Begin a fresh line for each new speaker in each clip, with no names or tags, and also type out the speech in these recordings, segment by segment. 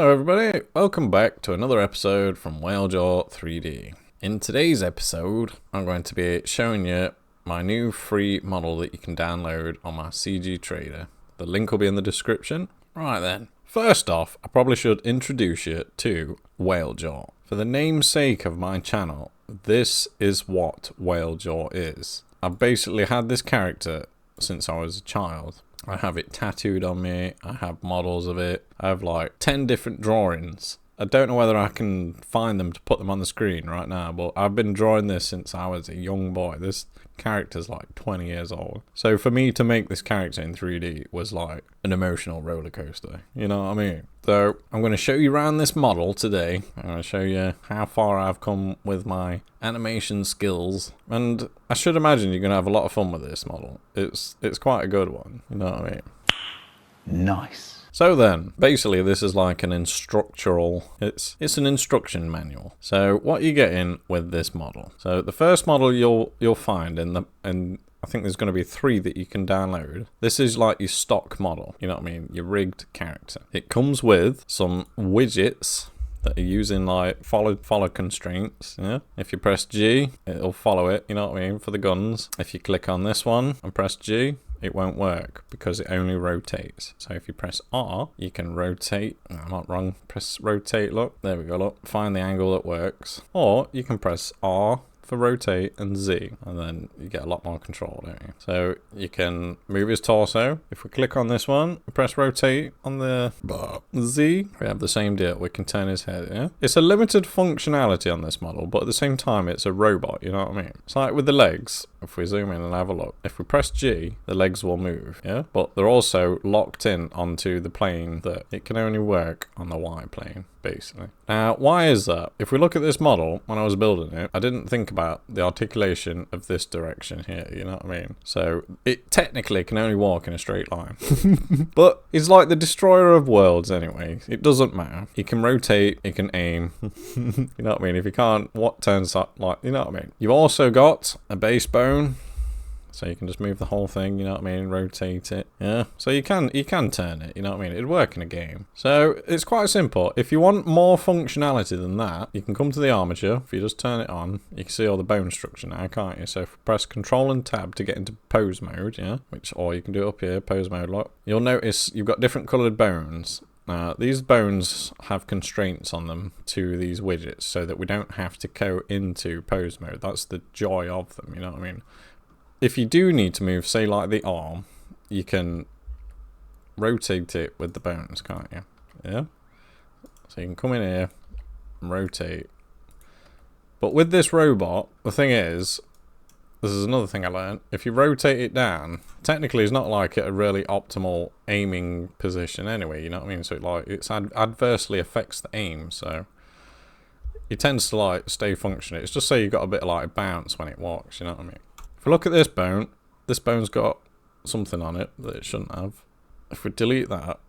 Hello everybody, welcome back to another episode from Walejaw 3D. In today's episode, I'm going to be showing you my new free model that you can download on my CG Trader. The link will be in the description. Right then, first off, I probably should introduce you to Walejaw. For the namesake of my channel, this is what Walejaw is. I've basically had this character since I was a child. I have it tattooed on me, I have models of it, I have like 10 different drawings. I don't know whether I can find them to put them on the screen right now, but I've been drawing this since I was a young boy. This character's like 20 years old. So for me to make this character in 3D was like an emotional roller coaster, you know what I mean? So I'm going to show you around this model today. I'm going to show you how far I've come with my animation skills, and I should imagine you're going to have a lot of fun with this model. It's quite a good one, you know what I mean?
Nice.
So then, basically this is like an instructional, it's an instruction manual. So what you're getting with this model. So the first model you'll find in I think there's going to be 3 that you can download. This is like your stock model, you know what I mean? Your rigged character. It comes with some widgets that are using like follow constraints, yeah? If you press G, it'll follow it, you know what I mean, for the guns. If you click on this one and press G, it won't work because it only rotates. So if you press R, you can rotate. No, I'm not wrong. Press rotate, look. There we go, look. Find the angle that works. Or you can press R for rotate and Z, and then you get a lot more control, don't you? So you can move his torso. If we click on this one, press rotate on the Z, we have the same deal. We can turn his head, yeah? It's a limited functionality on this model, but at the same time, it's a robot, you know what I mean? It's like with the legs. If we zoom in and have a look, if we press G, the legs will move, yeah? But they're also locked in onto the plane that it can only work on the Y plane, basically. Now, why is that? If we look at this model, when I was building it, I didn't think about the articulation of this direction here, you know what I mean? So, it technically can only walk in a straight line. But it's like the destroyer of worlds anyway. It doesn't matter. It can rotate, it can aim. You know what I mean? If you can't, what turns up, like, you know what I mean? You've also got a base bone. So you can just move the whole thing, you know what I mean, rotate it, yeah? So you can turn it, you know what I mean? It'd work in a game. So it's quite simple. If you want more functionality than that, you can come to the armature. If you just turn it on, you can see all the bone structure now, can't you? So if you press Control and Tab to get into pose mode, yeah? Or you can do it up here, pose mode, look. You'll notice you've got different coloured bones. These bones have constraints on them to these widgets so that we don't have to go into pose mode. That's the joy of them, you know what I mean? If you do need to move, say like the arm, you can rotate it with the bones, can't you? Yeah? So you can come in here and rotate. But with this robot, the thing is, this is another thing I learned, if you rotate it down, technically it's not like at a really optimal aiming position anyway, you know what I mean? So like it's adversely affects the aim, so it tends to like stay functional. It's just so you've got a bit of like bounce when it walks, you know what I mean? If we look at this bone's got something on it that it shouldn't have. If we delete that,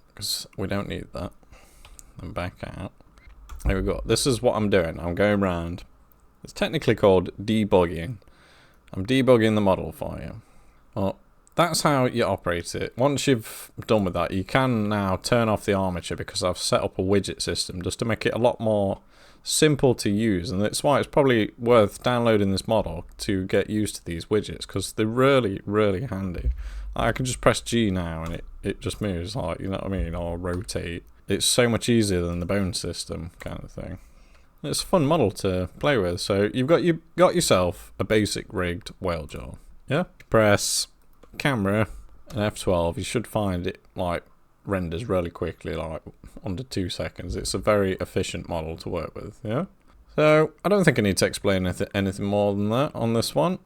because we don't need that, and back out. There we go. This is what I'm doing. I'm going around. It's technically called debugging. I'm debugging the model for you. Well, that's how you operate it. Once you've done with that, you can now turn off the armature because I've set up a widget system just to make it a lot more simple to use, and that's why it's probably worth downloading this model to get used to these widgets because they're really handy. I can just press G now and it just moves, like, you know what I mean, or rotate. It's so much easier than the bone system kind of thing. It's a fun model to play with. So you've got yourself a basic rigged Walejaw, yeah? Press camera and F12, you should find it like renders really quickly, like under 2 seconds. It's a very efficient model to work with, yeah? So I don't think I need to explain anything more than that on this one.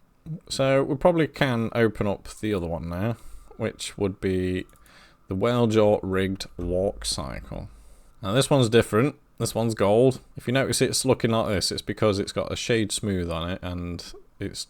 So we probably can open up the other one now, which would be the Walejaw rigged walk cycle. Now this one's different. This one's gold. If you notice it's looking like this, it's because it's got a shade smooth on it and it's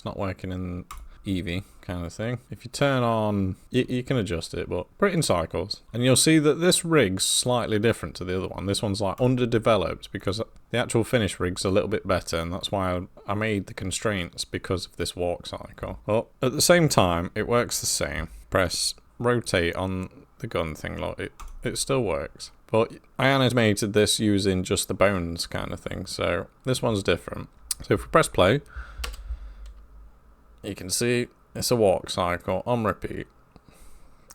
not working in Eevee kind of thing. If you turn on, you can adjust it, but put it in cycles. And you'll see that this rig's slightly different to the other one. This one's like underdeveloped because the actual finish rig's a little bit better, and that's why I made the constraints because of this walk cycle. But at the same time, it works the same. Press rotate on the gun thing, look, it still works. But I animated this using just the bones kind of thing, so this one's different. So if we press play, you can see it's a walk cycle on repeat.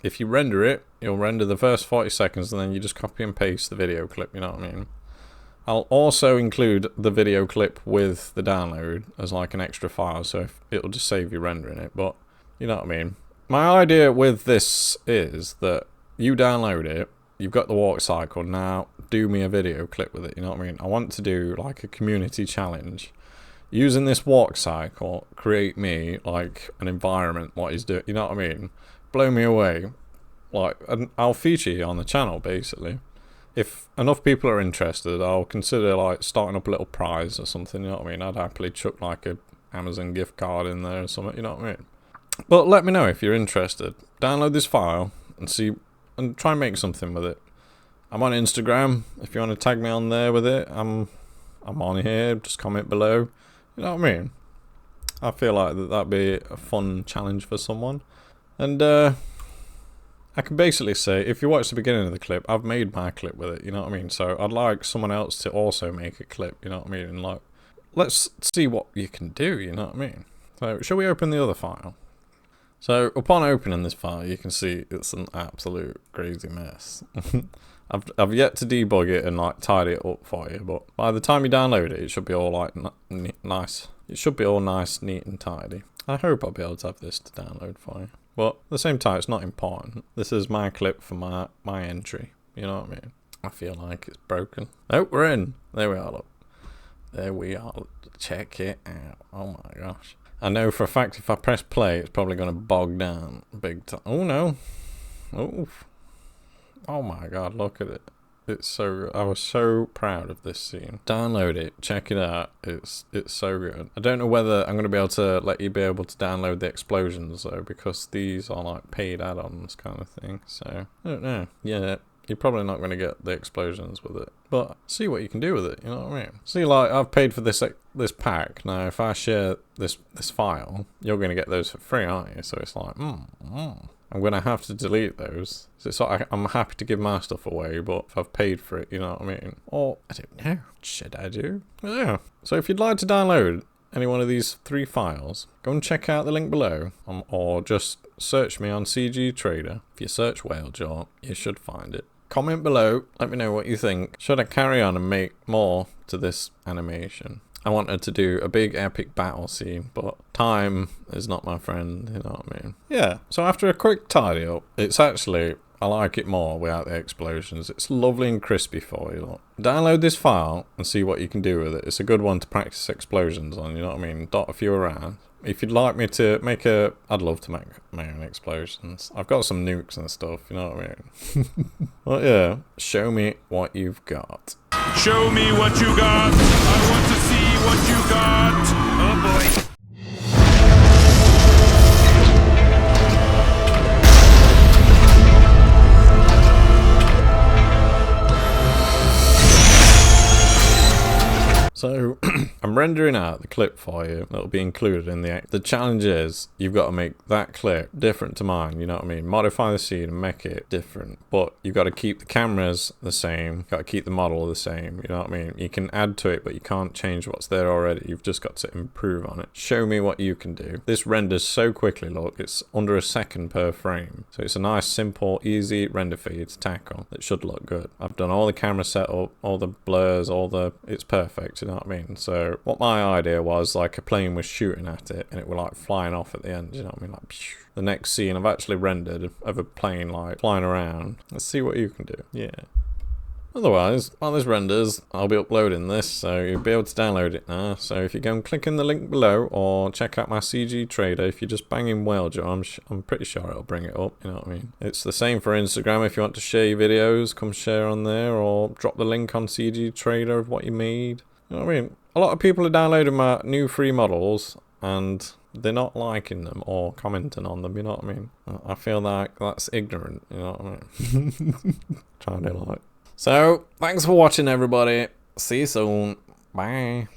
If you render it, you'll render the first 40 seconds and then you just copy and paste the video clip, you know what I mean? I'll also include the video clip with the download as like an extra file, so it'll just save you rendering it, but you know what I mean? My idea with this is that you download it, you've got the walk cycle, now do me a video clip with it, you know what I mean? I want to do like a community challenge. Using this walk cycle, create me like an environment, what he's doing, you know what I mean? Blow me away. Like, and I'll feature you on the channel basically. If enough people are interested, I'll consider like starting up a little prize or something, you know what I mean? I'd happily chuck like a Amazon gift card in there or something, you know what I mean? But let me know if you're interested. Download this file and see, and try and make something with it. I'm on Instagram. If you want to tag me on there with it, I'm on here. Just comment below. You know what I mean? I feel like that'd be a fun challenge for someone. And I can basically say, if you watch the beginning of the clip, I've made my clip with it. You know what I mean? So I'd like someone else to also make a clip. You know what I mean? And like, let's see what you can do. You know what I mean? So shall we open the other file? So upon opening this file, you can see it's an absolute crazy mess. I've yet to debug it and like tidy it up for you, but by the time you download it, it should be all like nice. It should be all nice, neat and tidy. I hope I'll be able to have this to download for you. But at the same time, it's not important. This is my clip for my entry. You know what I mean? I feel like it's broken. Oh, we're in. There we are, look. There we are. Check it out. Oh my gosh. I know for a fact if I press play, it's probably going to bog down big time. Oh no. Oof. Oh my god, look at it. It's so good. I was so proud of this scene. Download it, check it out. It's so good. I don't know whether I'm going to be able to let you be able to download the explosions though, because these are like paid add-ons kind of thing. So, I don't know. Yeah, you're probably not going to get the explosions with it, but see what you can do with it, you know what I mean? See, like, I've paid for this pack. Now, if I share this file, you're going to get those for free, aren't you? So it's like, I'm going to have to delete those. So it's like, I'm happy to give my stuff away, but if I've paid for it, you know what I mean? Or, I don't know, should I do? Yeah. So if you'd like to download any one of these 3 files, go and check out the link below, or just search me on CG Trader. If you search Walejaw, you should find it. Comment below, let me know what you think. Should I carry on and make more to this animation? I wanted to do a big epic battle scene, but time is not my friend, you know what I mean? Yeah, so after a quick tidy up, it's actually, I like it more without the explosions. It's lovely and crispy for you. Look. Download this file and see what you can do with it. It's a good one to practice explosions on, you know what I mean? Dot a few around. If you'd like me to make I'd love to make my own explosions. I've got some nukes and stuff, you know what I mean? But yeah, show me what you've got.
Show me what you got. I want to see what you got. Oh boy.
So, I'm rendering out the clip for you that'll be included in the challenge is, you've got to make that clip different to mine, you know what I mean? Modify the scene and make it different, but you've got to keep the cameras the same, you've got to keep the model the same, you know what I mean? You can add to it, but you can't change what's there already, you've just got to improve on it. Show me what you can do. This renders so quickly, look, it's under a second per frame. So it's a nice, simple, easy render for you to tackle. It should look good. I've done all the camera setup, all the blurs, it's perfect, you know what I mean? So what my idea was, like, a plane was shooting at it and it was like flying off at the end, you know what I mean? Like, phew. The next scene I've actually rendered of a plane like flying around. Let's see what you can do. Yeah. Otherwise, while this renders, I'll be uploading this, so you'll be able to download it now. So if you go and click in the link below, or check out my CG Trader, if you just bang in Walejaw, I'm pretty sure it'll bring it up, you know what I mean? It's the same for Instagram. If you want to share your videos, come share on there, or drop the link on CG Trader of what you made. You know what I mean? A lot of people are downloading my new free models, and they're not liking them or commenting on them, you know what I mean? I feel like that's ignorant, you know what I mean? Trying to like... So, thanks for watching everybody. See you soon. Bye.